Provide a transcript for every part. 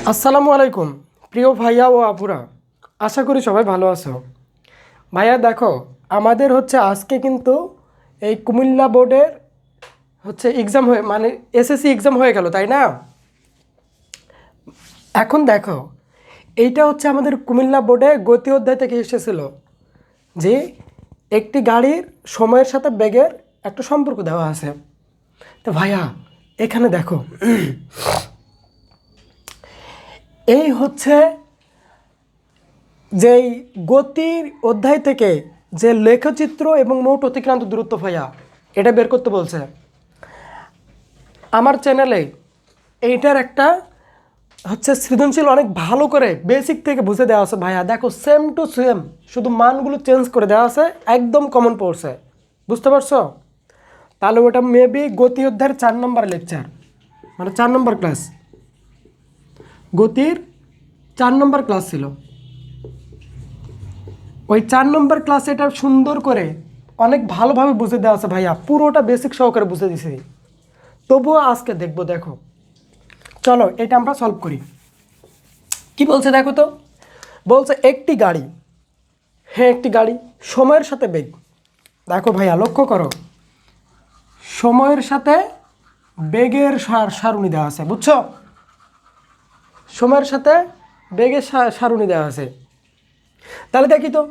আসসালামু আলাইকুম প্রিয় ভাইয়া ও আপুরা, আশা করি সবাই ভালো আছো। ভাইয়া দেখো, আমাদের আজকে কিন্তু এই কুমিল্লা বোর্ডের এক্সাম হয়ে মানে এসএসসি এক্সাম হয়ে গেল, তাই না? এখন দেখো, এইটা আমাদের কুমিল্লা বোর্ডে গতি অধ্যায় থেকে এসেছিল যে একটি গাড়ির সময়ের সাথে বেগের একটা সম্পর্ক দেওয়া আছে। তো ভাইয়া এখানে দেখো, এই যেই গতির অধ্যায় থেকে যে লেখচিত্র এবং মোট অতিক্রান্ত দূরত্ব ভাইয়া এটা বের করতে বলছে। আমার চ্যানেলে এইটার একটা সৃজনশীল অনেক ভালো করে বেসিক থেকে বুঝে দেওয়া আছে ভাইয়া। দেখো সেম টু সেম, শুধু মানগুলো চেঞ্জ করে দেওয়া আছে, একদম কমন পড়ছে। বুঝতে পারছো? তাহলে ওটা মেবি গতি অধ্যায়ের 4 নম্বর লেকচার, মানে 4 নম্বর ক্লাস, গতির 4 নম্বর ক্লাস ছিল। ওই 4 নম্বর ক্লাসে এটা সুন্দর করে অনেক ভালোভাবে বুঝে দেওয়া আছে ভাইয়া, পুরোটা বেসিক সহকারে বুঝে দিছি। তবুও আজকে দেখবো, দেখো চলো এটা আমরা সলভ করি। কি বলছে দেখো তো, বলছে একটি গাড়ি, হ্যাঁ একটি গাড়ি সময়ের সাথে বেগ, দেখো ভাইয়া লক্ষ্য করো, সময়ের সাথে বেগের সারণী দেওয়া আছে, বুঝছো? সময়ের সাথে বেগের সারণী দেওয়া আছে। তাহলে দেখি তো,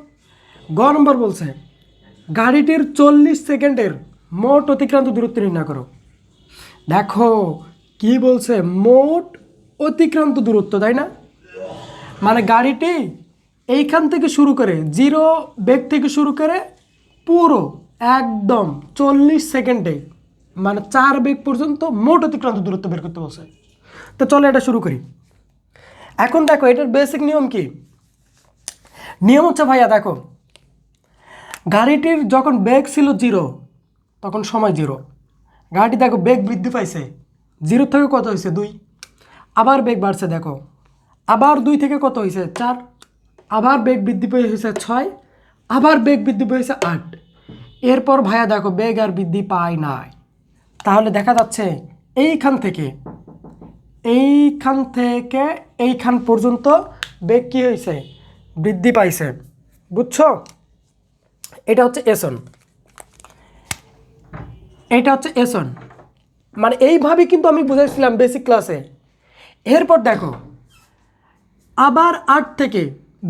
গ নম্বর বলছে গাড়িটির 40 সেকেন্ডের মোট অতিক্রান্ত দূরত্ব নির্ণয় করো। দেখো কি বলছে, মোট অতিক্রান্ত দূরত্ব, তাই না? মানে গাড়িটি এইখান থেকে শুরু করে জিরো বেগ থেকে শুরু করে পুরো একদম 40 সেকেন্ডে মানে 4 বেগ পর্যন্ত মোট অতিক্রান্ত দূরত্ব বের করতে বলছে। তো চলো এটা শুরু করি। এখন দেখো এটার বেসিক নিয়ম কি? নিয়ম ভাইয়া দেখো, গাড়িটির যখন বেগ ছিল 0 তখন সময় 0। গাড়িটি দেখো বেগ বৃদ্ধি পাইছে, 0 থেকে কত হয়েছে 2, আবার বেগ বাড়ছে দেখো, আবার 2 থেকে কত হয়েছে 4, আবার বেগ বৃদ্ধি পেয়ে হয়েছে 6, আবার বেগ বৃদ্ধি পেয়েছে 8। এরপর ভাইয়া দেখো বেগ আর বৃদ্ধি পায় নাই। তাহলে দেখা যাচ্ছে এইখান থেকে এইখান পর্যন্ত বেগ কী হয়েছে, বৃদ্ধি পাইছে। বুঝছো? এটা এসন, এটা এসন, মানে এইভাবে কিন্তু আমি বুঝাইছিলাম বেসিক ক্লাসে। এরপর দেখো আবার 8 থেকে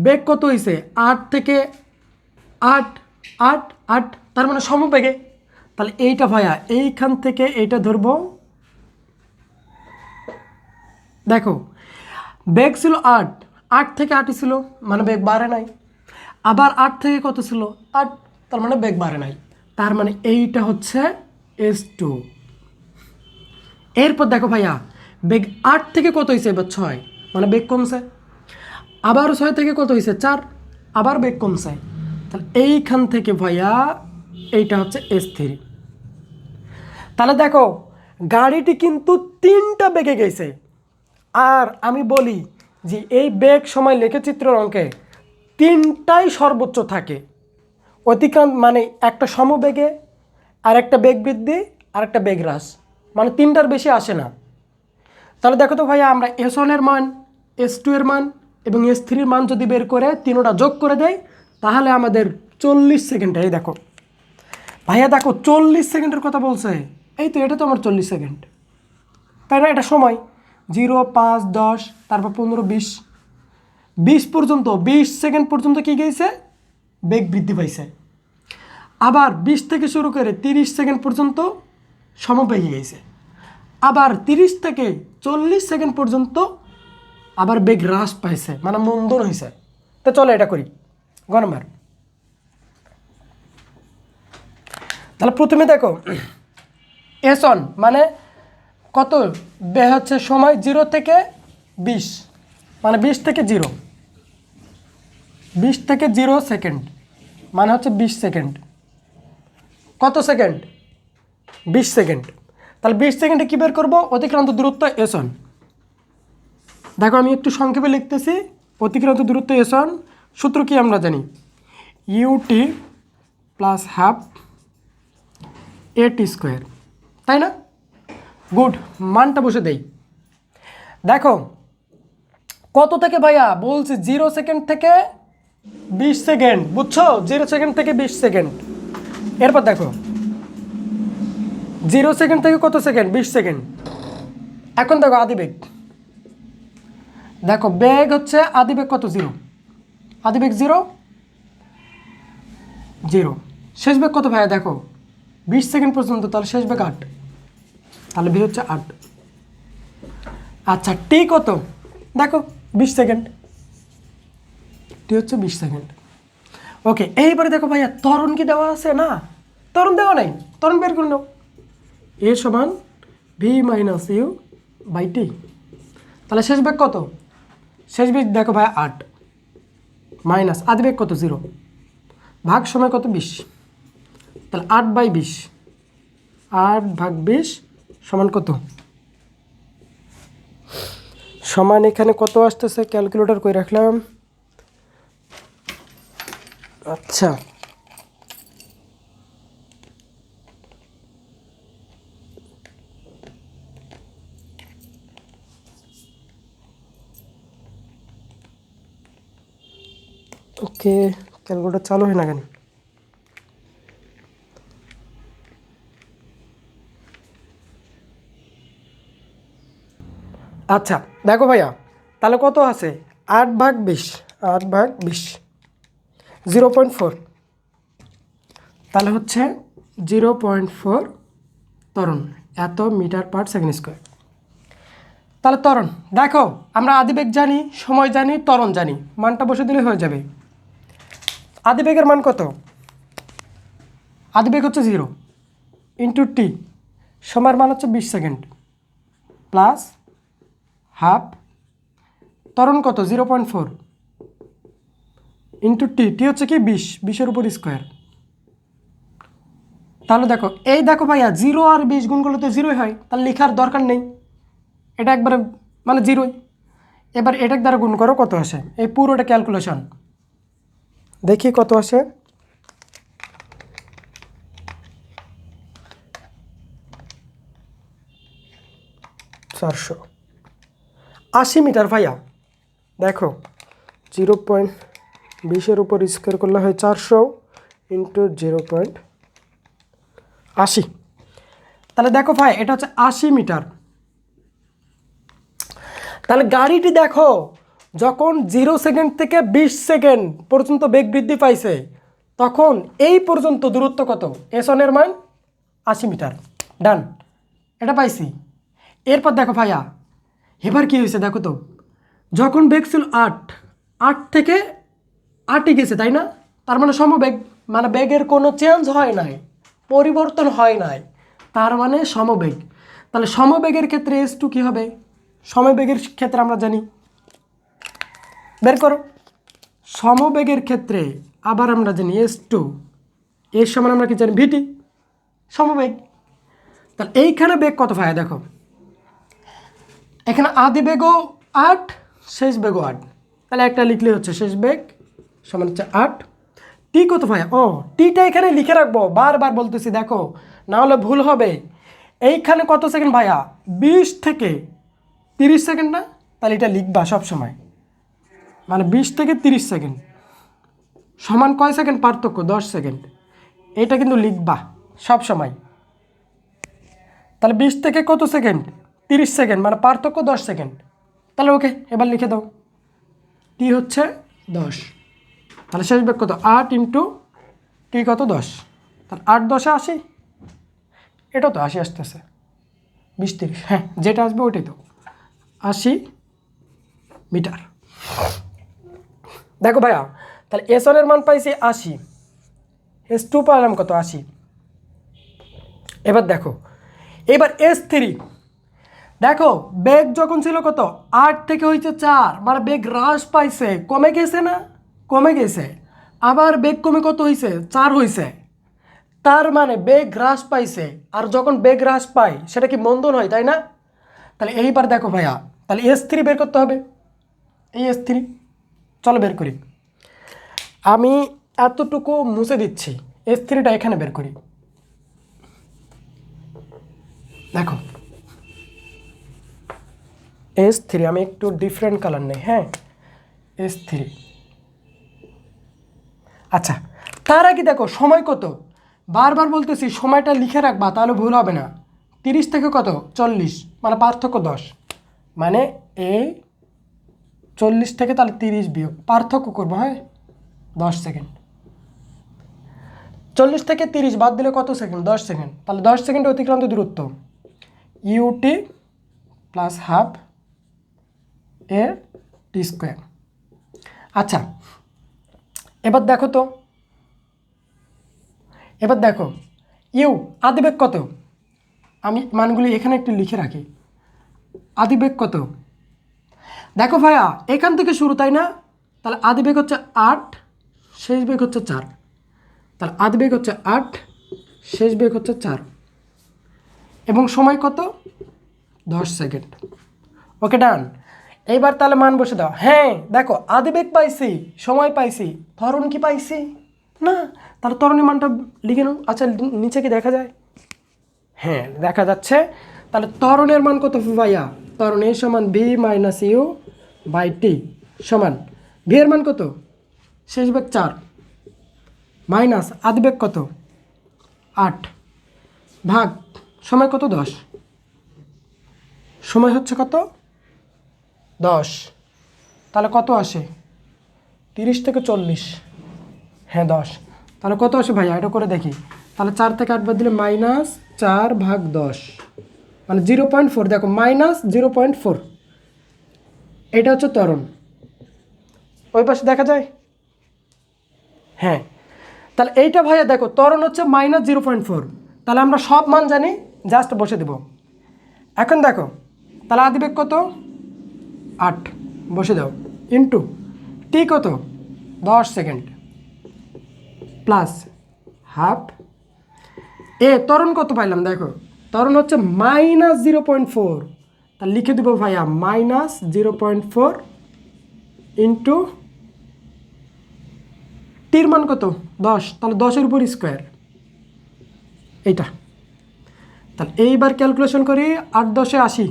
বেগ কত হয়েছে, 8 থেকে 8 8 8, তার মানে সমবেগে। তাহলে এইটা ভাইয়া এইখান থেকে এইটা ধরবো, দেখো বেগ ছিল 8, 8 থেকে 8ই ছিল, মানে বেগ বাড়ে নাই। আবার 8 থেকে কত ছিল 8, তার মানে বেগ বাড়ে নাই। তার মানে এইটা S2। এরপর দেখো ভাইয়া বেগ 8 থেকে কত হয়েছে এবার 6, মানে বেগ কমছে। আবার 6 থেকে কত হয়েছে 4, আবার বেগ কমছে। তাহলে এইখান থেকে ভাইয়া এইটা S3। তাহলে দেখো গাড়িটি কিন্তু 3টা বেগে গেছে। আর আমি বলি যে এই বেগ সময় লেখচিত্রের অঙ্কে 3টাই সর্বোচ্চ থাকে। অতিক্রান্ত মানে একটা সমবেগে, আর একটা বেগ বৃদ্ধি, আর একটা বেগ হ্রাস, মানে 3টার বেশি আসে না। তাহলে দেখো তো ভাইয়া, আমরা S1 এর মান, S2 এর মান এবং S3 এর মান যদি বের করে 3টা যোগ করে দেয়, তাহলে আমাদের 40 সেকেন্ড। এই দেখো ভাইয়া, দেখো 40 সেকেন্ডের কথা বলছে। এই তো এটা তো আমার 40 সেকেন্ড, তাই না? এটা সময় 0 5 10 তারপর 15 20 20 পর্যন্ত, 20 সেকেন্ড পর্যন্ত কি গেছে, বেগ বৃদ্ধি পাইছে। আবার 20 থেকে শুরু করে 30 সেকেন্ড পর্যন্ত সমবেগে গেছে। আবার 30 থেকে 40 সেকেন্ড পর্যন্ত আবার বেগ হ্রাস পাইছে, মানে মন্দন হয়েছে। তো চলো এটা করি। গ নম্বর, তাহলে প্রথমে দেখো S1 মানে কত, সময় 0 থেকে 20, মানে 20 থেকে 0, 20 থেকে 0 সেকেন্ড, মানে 20 সেকেন্ড। কত সেকেন্ড? 20 সেকেন্ড। তাহলে 20 সেকেন্ডে কী বের করবো, অতিক্রান্ত দূরত্ব S1। দেখো আমি একটু সংক্ষেপে লিখতেছি। অতিক্রান্ত দূরত্ব S1 সূত্র কি আমরা জানি, UT plus half AT square, তাই না? গুড, মানটা বসে দেই। দেখো কত থেকে ভাইয়া বলছি 0 সেকেন্ড থেকে 20 সেকেন্ড, বুঝছো? 0 সেকেন্ড থেকে 20 সেকেন্ড। এরপর দেখো 0 সেকেন্ড থেকে কত সেকেন্ড? 20 সেকেন্ড। এখন দেখো আদিবেগ, দেখো বেগ হচ্ছে আদিবেগ কত? 0। আদিবেগ 0 0। শেষ বেগ কত ভাইয়া? দেখো 20 সেকেন্ড পর্যন্ত, তাহলে শেষ বেগ 8, তাহলে ভি হচ্ছে 8। আচ্ছা টি কত? দেখো 20 সেকেন্ড, টি হচ্ছে 20 সেকেন্ড। ওকে, এইবারে দেখো ভাইয়া ত্বরণ কি দেওয়া আছে? না, ত্বরণ দেওয়া নাই। ত্বরণ বের করে নাও। এ সমান V minus you by T. তাহলে শেষ বেগ কত? শেষ বেগ দেখো ভাইয়া 8 মাইনাস আদিবেগ কত? 0 ভাগ সময় কত? 20। তাহলে 8/20, 8/20 সমান কত? সমান এখানে কত আসতেছে? ক্যালকুলেটর করে রাখলাম। আচ্ছা ওকে, ক্যালকুলেটর চালু হয় না কেন? আচ্ছা দেখো ভাইয়া, তাহলে কত আছে? 8/20, 8/20 0.4, তাহলে হচ্ছে 0.4 ত্বরণ এত মিটার পার সেকেন্ড স্কোয়ার। তাহলে ত্বরণ দেখো, আমরা আদিবেগ জানি, সময় জানি, ত্বরণ জানি, মানটা বসে দিলে হয়ে যাবে। আদিবেগের মান কত? আদিবেগ হচ্ছে 0 ইন্টু টি, সময়ের মান হচ্ছে 20 সেকেন্ড প্লাস হাফ, ত্বরণ কত? 0.4 ইন্টু টি, টি হচ্ছে কি 20, 20-এর উপর স্কোয়ার। তাহলে দেখো এই দেখো ভাইয়া 0 আর 20 গুণ করলে তো 0ই হয়, তাহলে লেখার দরকার নেই, এটা একবারে মানে 0ই। এবার এটার দ্বারা গুণ করো, কত আসে? এই পুরোটা ক্যালকুলেশন দেখি কত আসে। চারশো 80 মিটার ভাইয়া। দেখো 0.20-এর উপর স্কোয়ার করলে হয় 400 ইন্টু 0.80। তাহলে দেখো ভাই এটা হচ্ছে 80 মিটার। তাহলে গাড়িটি দেখো যখন 0 সেকেন্ড থেকে 20 সেকেন্ড পর্যন্ত বেগ বৃদ্ধি পাইছে, তখন এই পর্যন্ত দূরত্ব কত? এসনের মান 80 মিটার। ডান, এটা পাইছি। এরপর দেখো ভাইয়া এবার কি হয়েছে দেখো তো, যখন বেগ ছিল 8 থেকে 8ই গেছে, তাই না? তার মানে সমবেগ, মানে বেগের কোনো চেঞ্জ হয় নাই, পরিবর্তন হয় নাই, তার মানে সমবেগ। তাহলে সমবেগের ক্ষেত্রে S2 কী হবে? সমবেগের ক্ষেত্রে আমরা জানি, বের করো। সমবেগের ক্ষেত্রে আবার আমরা জানি S2 এর সমান আমরা কি জানি? ভিটি, সমবেগ। তাহলে এইখানে বেগ কত ভাইয়া? দেখো এখানে আদি বেগও 8, শেষ বেগও 8, তাহলে একটা লিখলে হচ্ছে শেষ বেগ সমান হচ্ছে 8। টি কত ভাইয়া? ও টিটা এখানে লিখে রাখবো, বারবার বলতেছি দেখো, না হলে ভুল হবে। এইখানে কত সেকেন্ড ভাইয়া? 20 থেকে 30 সেকেন্ড না? তাহলে এটা লিখবা সব সময়, মানে 20 থেকে 30 সেকেন্ড সমান কয় সেকেন্ড পার্থক্য? 10 সেকেন্ড। এটা কিন্তু লিখবা সব সময়। তাহলে 20 থেকে কত সেকেন্ড? 30 সেকেন্ড, মানে পার্থক্য 10 সেকেন্ড। তাহলে ওকে, এবার লিখে দাও, টি হচ্ছে 10। তাহলে শেষ বেগ কত? 8 ইন্টু টি কত? 10। তাহলে 8×10 80, এটাও তো 80 আসতেছে, 20-30, হ্যাঁ যেটা আসবে ওইটাই তো 80 মিটার। দেখো ভাইয়া তাহলে S1-এর মান পাইছি 80, S2 পাইলাম কত? 80। এবার দেখো, এবার S3 দেখো, বেগ যখন ছিল কত? 8 থেকে হয়েছে 4, মানে বেগ হ্রাস পাইছে, কমে গেছে না? কমে গেছে। আবার বেগ কমে কত হয়েছে? 4 হয়েছে। তার মানে বেগ হ্রাস পাইছে, আর যখন বেগ হ্রাস পায় সেটা কি মন্দন হয়, তাই না? তাহলে এইবার দেখো ভাইয়া, তাহলে S3 বের করতে হবে। এই S3 চলো বের করি। আমি এতটুকু মুছে দিচ্ছি, S3টা এখানে বের করি। দেখো S3 আমি একটু ডিফারেন্ট কালার নেই, হ্যাঁ S3। আচ্ছা, তার আগে দেখো সময় কত, বারবার বলতেছি সময়টা লিখে রাখবা, তাহলে ভুল হবে না। 30 থেকে কত 40, মানে পার্থক্য 10, মানে এই 40 থেকে তাহলে 30 বিয়োগ, পার্থক্য করবো, হ্যাঁ 10 সেকেন্ড। 40 থেকে 30 বাদ দিলে কত সেকেন্ড, 10 সেকেন্ড। তাহলে 10 সেকেন্ড অতিক্রান্ত দূরত্ব ইউটি প্লাস হাফ এ টি স্কোয়ার। আচ্ছা, এবার দেখো তো, এবার দেখো ইউ আদিবেগ কত, আমি মানগুলি এখানে একটু লিখে রাখি। আদিবেগ কত, দেখো ভাইয়া এখান থেকে শুরু, তাই না? তাহলে আদিবেগ হচ্ছে 8, শেষ বেগ হচ্ছে 4। তাহলে আদিবেগ হচ্ছে 8, শেষ বেগ হচ্ছে 4, এবং সময় কত 10 সেকেন্ড। ওকে ডান। এইবার তাহলে মান বসে দাও। হ্যাঁ দেখো আদিবেগ পাইছি, সময় পাইছি, ত্বরণ কি পাইছি না? তাহলে ত্বরণের মানটা লিখে নাও। আচ্ছা নিচে কি দেখা যায়? হ্যাঁ দেখা যাচ্ছে। তাহলে ত্বরণের মান কত ভাইয়া? ত্বরণ এ সমান V minus you by T সমান ভি এর মান কত, শেষ বেগ 4 মাইনাস আদিবেগ কত 8 ভাগ সময় কত 10, সময় হচ্ছে কত 10। তাহলে কত আসে 30 থেকে 40, হ্যাঁ 10। তাহলে কত আসে ভাইয়া এটা করে দেখি। তাহলে 4 থেকে 8 বাদ দিলে মাইনাস 4 ভাগ 10, মানে 0.4। দেখো মাইনাস 0.4, এটা হচ্ছে ত্বরণ। ওই পাশে দেখা যায়, হ্যাঁ। তাহলে এইটা ভাইয়া দেখো ত্বরণ হচ্ছে মাইনাস 0.4। তাহলে আমরা সব মান জানি, জাস্ট বসে দেব। এখন দেখো তাহলে আদিবেগ কত 8, বসে দাও, ইন্টু টি কত 10 সেকেন্ড প্লাস হাফ এ ত্বরণ কত পাইলাম, দেখো ত্বরণ হচ্ছে মাইনাস 0.4। তাহলে লিখে দেবো ভাইয়া মাইনাস 0.4 ইন্টু টির মান কত 10, তাহলে 10-এর উপর স্কোয়ার এইটা। তাহলে এইবার ক্যালকুলেশন করি, 8 10 80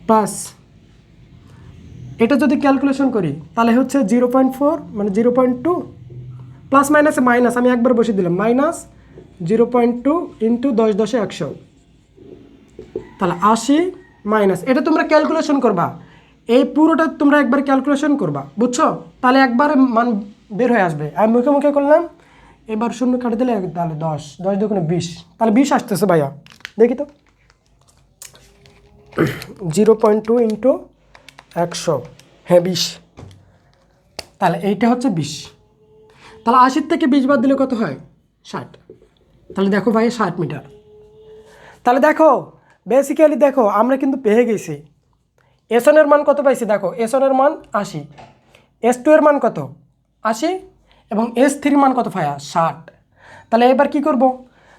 প্লাস এটা যদি ক্যালকুলেশন করি তাহলে হচ্ছে 0.4, মানে 0.2 প্লাস মাইনাসে মাইনাস, আমি একবার বসে দিলাম মাইনাস 0.2 ইন্টু 10 10 100। তাহলে 80 মাইনাস, এটা তোমরা ক্যালকুলেশন করবা, এই পুরোটা তোমরা একবার ক্যালকুলেশন করবা, বুঝছো? তাহলে একবারে মান বের হয়ে আসবে। আমি মুখে মুখে করলাম, এবার শূন্য কাটে দিলে তাহলে 10 10 দুগুণে 20, তাহলে 20 আসতেছে ভাইয়া, দেখি তো 0.2 ইন্টু 100, হ্যাঁ 20। তাহলে এইটা হচ্ছে 20। তাহলে 80 থেকে 20 বাদ দিলে কত হয় 60। তাহলে দেখো ভাই 60 মিটার। তাহলে দেখো বেসিক্যালি দেখো আমরা কিন্তু পেয়ে গেছি। S1 এর মান কত পাইছি, দেখো S1 এর মান 80, S2 এর মান কত 80, এবং S3 মান কত ভাইয়া 60। তাহলে এবার কি করব,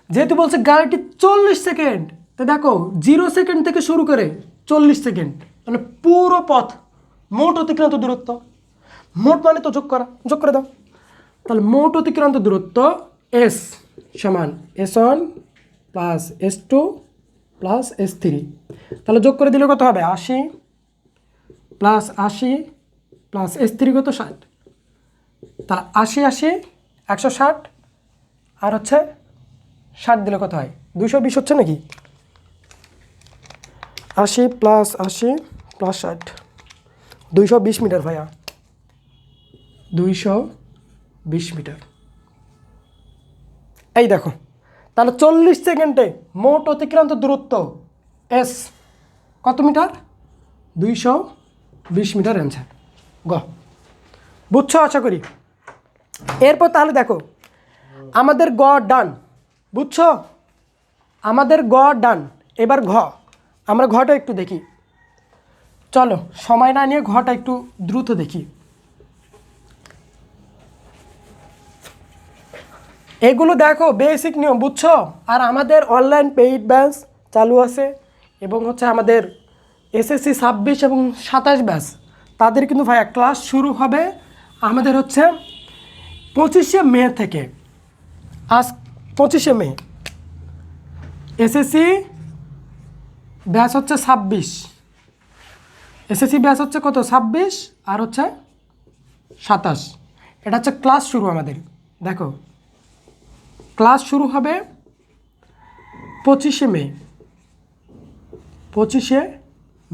যেহেতু বলছে গাড়িটি 40 সেকেন্ড, তো দেখো 0 সেকেন্ড থেকে শুরু করে 40 সেকেন্ড, মানে পুরো পথ মোট অতিক্রান্ত দূরত্ব, মোট মানে তো যোগ করে দাও। তাহলে মোট অতিক্রান্ত দূরত্ব S সমান S1 plus S2 plus S3। তাহলে যোগ করে দিলে কত হবে 80 প্লাস 80 প্লাস S3 কত 60। তাহলে 80 80 160, আর হচ্ছে 60 দিলে কত হয় 220 হচ্ছে নাকি? 80 প্লাস 80 প্লাস 60, 220 মিটার ভাইয়া, 220 মিটার। এই দেখো তাহলে 40 সেকেন্ডে মোট অতিক্রান্ত দূরত্ব S কত মিটার, 220 মিটার অ্যান্সার গ। বুঝছো আশা করি। এরপর তাহলে দেখো আমাদের গ ডান, বুঝছো আমাদের গ ডান। এবার ঘ, আমরা ঘটা একটু দেখি, চলো সময় না নিয়ে ঘটা একটু দ্রুত দেখি। এগুলো দেখো বেসিক নিয়ম, বুঝছো? আর আমাদের অনলাইন পেইড ব্যাচ চালু আছে, এবং হচ্ছে আমাদের SSC 26 এবং 27 ব্যাচ, তাদের কিন্তু ভাইয়া ক্লাস শুরু হবে আমাদের হচ্ছে 25শে মে থেকে। আজ 25শে মে SSC ব্যাস হচ্ছে 26, এসএসসি ব্যাস হচ্ছে কত 26 আর হচ্ছে 27। এটা হচ্ছে ক্লাস শুরু আমাদের। দেখো ক্লাস শুরু হবে 25শে মে, 25শে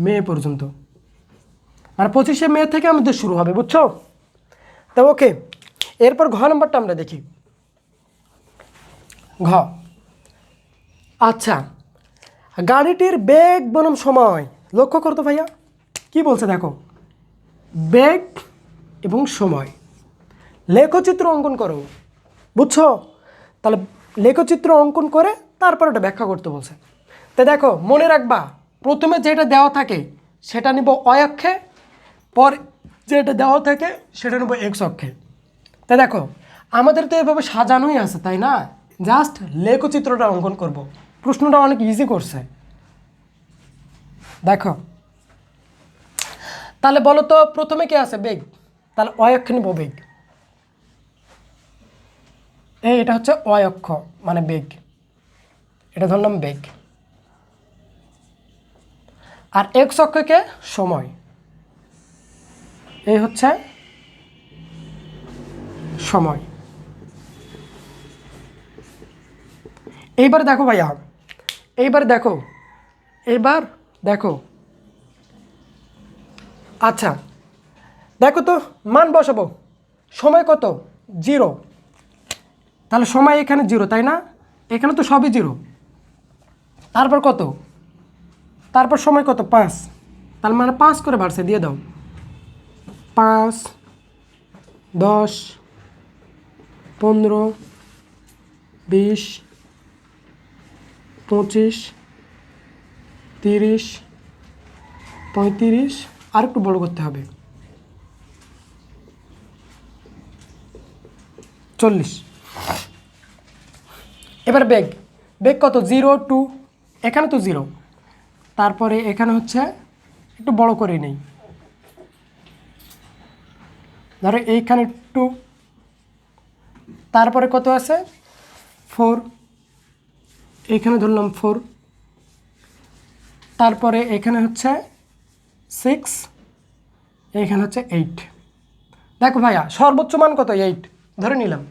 মে পর্যন্ত, আর 25শে মে থেকে আমাদের শুরু হবে, বুঝছো? তো ওকে, এরপর ঘ নম্বরটা আমরা দেখি। ঘ, আচ্ছা, গাড়িটির বেগ বনাম সময় লক্ষ্য করতো ভাইয়া কি বলছে দেখো, বেগ এবং সময়, লেখচিত্র অঙ্কন করো, বুঝছো? তাহলে লেখচিত্র অঙ্কন করে তারপর ওটা ব্যাখ্যা করতে বলছে। তো দেখো মনে রাখবা, প্রথমে যেটা দেওয়া থাকে সেটা নিব ওয়াই অক্ষে, পর যেটা দেওয়া থাকে সেটা নেব এক্স অক্ষে। তাই দেখো আমাদের তো এভাবে সাজানোই আছে, তাই না? জাস্ট লেখচিত্রটা অঙ্কন করব। প্রশ্নটা অনেক ইজি করছে। দেখো তাহলে বলো তো প্রথমে কে আছে? বেগ। তাহলে ওয়াই অক্ষে নেব বেগ, এটা হচ্ছে ওয়াই অক্ষ মানে বেগ, এটা ধরলাম বেগ। আর এক্স অক্ষকে সময়, এই হচ্ছে সময়। এইবার দেখো ভাইয়া, এইবার দেখো, এইবার দেখো, আচ্ছা দেখো তো মান বসাবো, সময় কত 0, তাহলে সময় এখানে 0 তাই না? এখানে তো সবই 0। তারপর কত, তারপর সময় কত 5, তার মানে 5 করে বাড়ছে, দিয়ে দাও 5, 10, 15, 20, 25, 30, 35, আর একটু বড় করতে হবে 40। এবার বেগ, বেগ কত 0, 2, এখানে তো 0, তারপরে এখানে হচ্ছে একটু বড় করে নেই, ধরো এইখানে 2, তারপরে কত আছে 4, এইখানে ধরলাম 4, তারপরে এখানে হচ্ছে 6, এইখানে হচ্ছে 8। দেখো ভাইয়া সর্বোচ্চ মান কত 8 ধরে নিলাম।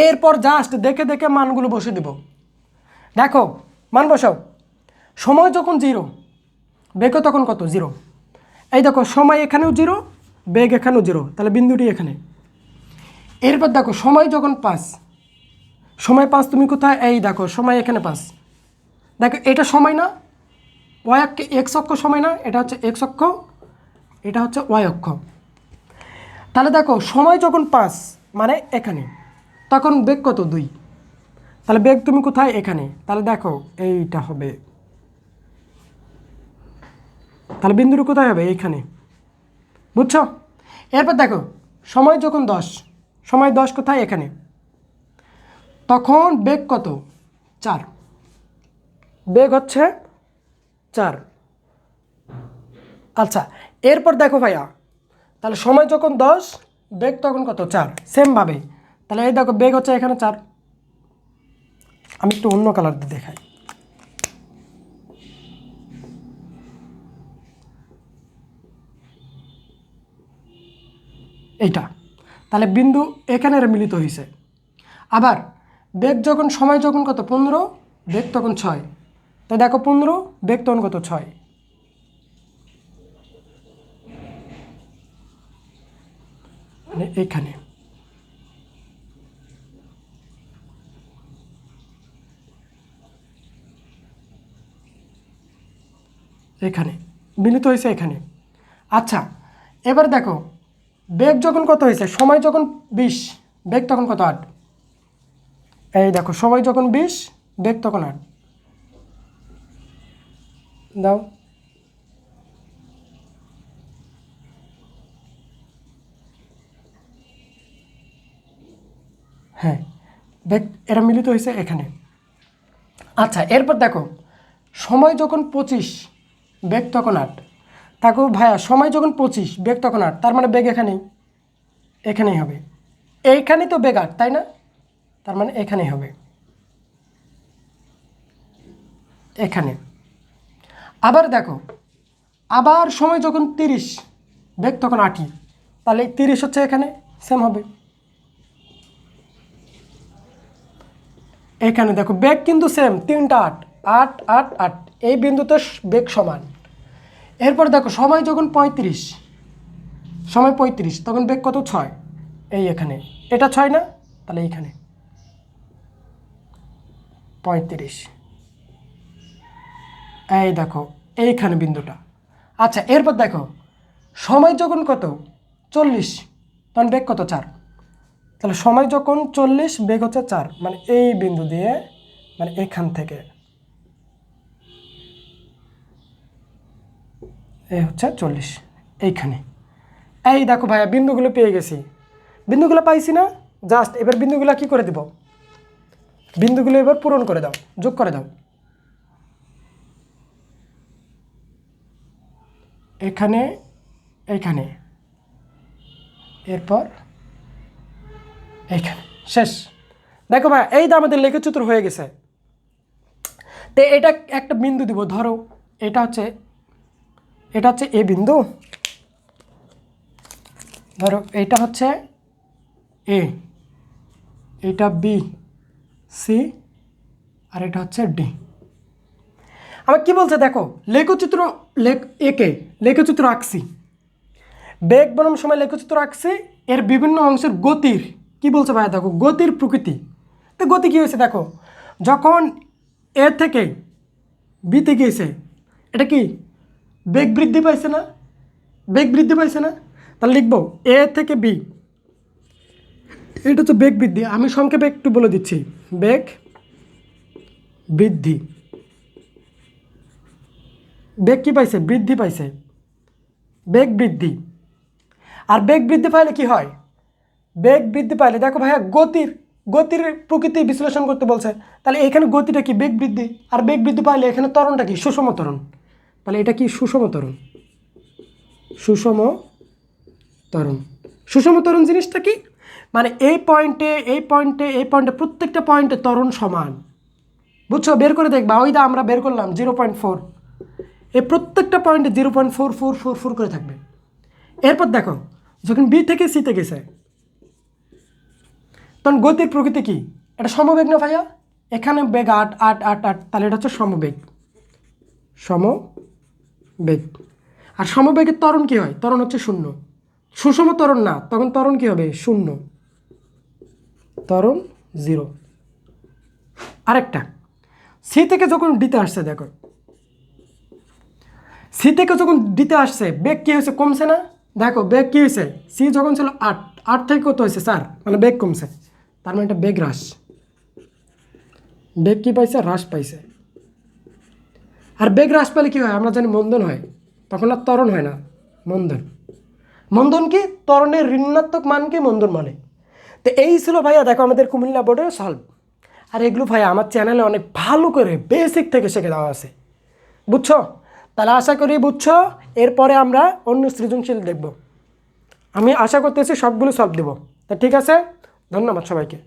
এরপর জাস্ট দেখে দেখে মানগুলো বসে দেব। দেখো মান বসাও, সময় যখন 0, বেগও তখন কত 0। এই দেখো সময় এখানেও 0, বেগ এখানেও 0, তাহলে বিন্দুটি এখানে। এরপর দেখো সময় যখন 5, সময় 5 তুমি কোথায়? এই দেখো সময় এখানে 5, দেখো এটা সময় না, ওয়াই অক্ষ এক্স অক্ষ সময় না, এটা হচ্ছে এক্স অক্ষ, এটা হচ্ছে ওয়াই অক্ষ। তাহলে দেখো সময় যখন 5 মানে এখানে, তখন বেগ কত 2, তাহলে বেগ তুমি কোথায়? এখানে, তাহলে দেখো এইটা হবে, তাহলে বিন্দুটি কোথায় হবে? এইখানে, বুঝছো? এরপর দেখো সময় যখন 10, সময় 10 কোথায়? এখানে, তখন বেগ কত 4, বেগ হচ্ছে 4। আচ্ছা এরপর দেখো ভাইয়া, তাহলে সময় যখন 10, বেগ তখন কত 4, সেমভাবে। তাহলে এই দেখো বেগ হচ্ছে এখানে 4, আমি একটু অন্য কালার দিয়ে দেখাই, এইটা। তাহলে বিন্দু এখানে মিলিত হয়েছে। আবার বেগ যখন সময় যখন কত 15, বেগ তখন 6, তাই দেখো 15, বেগ তখন কত 6, মানে এইখানে। এখানে মিলিত হয়েছে এখানে। আচ্ছা এবার দেখো বেগ যখন কত হয়েছে, সময় যখন 20, বেগ তখন কত 8, এই দেখো সময় যখন 20, বেগ তখন 8, দাও হ্যাঁ, বেগ এরা মিলিত হয়েছে এখানে। আচ্ছা এরপর দেখো সময় যখন 25, বেগ তখন 8, তাকে ভাইয়া সময় যখন 25, বেগ তখন 8, তার মানে বেগ এখানেই, এখানেই হবে, এইখানেই তো বেগ 8 তাই না? তার মানে এখানেই হবে, এখানে। আবার দেখো, আবার সময় যখন 30, বেগ তখন 8ই, তাহলে 30 হচ্ছে এখানে সেম হবে। এখানে দেখো বেগ কিন্তু সেম, 3টা 8, 8 8 8, এই বিন্দুতে বেগ সমান। এরপর দেখো সময় যখন 35, সময় 35, তখন বেগ কত? 6, এই এখানে, এটা 6 না, তাহলে এইখানে 35, এই দেখো এইখানে বিন্দুটা। আচ্ছা এরপর দেখো সময় যখন কত? 40, তখন বেগ কত? 4, তাহলে সময় যখন 40, বেগ হচ্ছে 4, মানে এই বিন্দু দিয়ে, মানে এখান থেকে এই হচ্ছে 40, এইখানে। এই দেখো ভাইয়া বিন্দুগুলো পেয়ে গেছি, বিন্দুগুলো পাইছি না? জাস্ট এবার বিন্দুগুলো কি করে দেব? বিন্দুগুলো এবার পূরণ করে দাও, যোগ করে দাও। এখানে, এইখানে, এরপর এইখানে, শেষ। দেখো ভাই এই তো আমাদের লেখচিত্র হয়ে গেছে। তো এটা একটা বিন্দু দিব, ধরো এটা হচ্ছে এ বিন্দু, ধরো এটা হচ্ছে এ, এটা বি, সি, আর এটা হচ্ছে ডি। আমার কি বলছে দেখো, লেখচিত্র একে লেখচিত্র আঁকছি, বেগ বনাম সময় লেখচিত্র আঁকছি, এর বিভিন্ন অংশের গতির কি বলছে ভাই দেখো, গতির প্রকৃতি। তো গতি কী হয়েছে দেখো, যখন এ থেকে বিতে গিয়েছে, এটা কি বেগ বৃদ্ধি পাইছে না? বেগ বৃদ্ধি পাইছে না? তাহলে লিখবো এ থেকে বি, এটা হচ্ছে বেগ বৃদ্ধি। আমি সংক্ষেপে একটু বলে দিচ্ছি, বেগ বৃদ্ধি। বেগ কি পাইছে? বৃদ্ধি পাইছে, বেগ বৃদ্ধি। আর বেগ বৃদ্ধি পাইলে কি হয়? বেগ বৃদ্ধি পাইলে দেখো ভাইয়া গতির প্রকৃতি বিশ্লেষণ করতে বলছে, তাহলে এখানে গতিটা কি? বেগ বৃদ্ধি। আর বেগ বৃদ্ধি পাইলে এখানে ত্বরণটা কি? সুষম ত্বরণ। তাহলে এটা কি? সুষম ত্বরণ। সুষম ত্বরণ। সুষম ত্বরণ জিনিসটা কি? মানে এই পয়েন্টে প্রত্যেকটা পয়েন্টে ত্বরণ সমান, বুঝছো? বের করে দেখবা, ওই দা আমরা বের করলাম 0.4, এই প্রত্যেকটা পয়েন্টে 0.4444 করে থাকবে। এরপর দেখো যখন বি থেকে সিতে গেছে, তখন গতির প্রকৃতি কি? এটা সমবেগ না ভাইয়া? এখানে বেগ 8 8 8 8, তাহলে এটা হচ্ছে সমবেগ। সমবেগ। আর সমবেগের ত্বরণ কি হয়? ত্বরণ হচ্ছে 0। সুষম ত্বরণ না, তখন ত্বরণ কি হবে? 0, ত্বরণ 0। আরেকটা, সি থেকে যখন ডিতে আসছে, দেখো সি থেকে যখন ডিতে আসছে, বেগ কী হয়েছে? কমছে না? দেখো বেগ কী হয়েছে? সি যখন ছিল 8, 8 থেকে কত হয়েছে? 4, মানে বেগ কমছে, তার মানে এটা বেগ হ্রাস। বেগ কী পাইছে? হ্রাস পাইছে। আর বেগ হ্রাস পেলে কী হয়? আমরা জানি মন্দন হয়, তখন আর ত্বরণ হয় না, মন্দন। মন্দন কি? ত্বরণের ঋণাত্মক মানকে মন্দন মানে। তো এই ছিল ভাইয়া দেখো আমাদের কুমিল্লা বোর্ডের সলভ। আর এগুলো ভাইয়া আমার চ্যানেলে অনেক ভালো করে বেসিক থেকে শিখে দেওয়া আছে, বুঝছো? তাহলে আশা করি বুঝছো। এরপরে আমরা অন্য সৃজনশীল দেখব, আমি আশা করতেছি সবগুলো সলভ দেব। তা ঠিক আছে, ধন্যবাদ সবাইকে।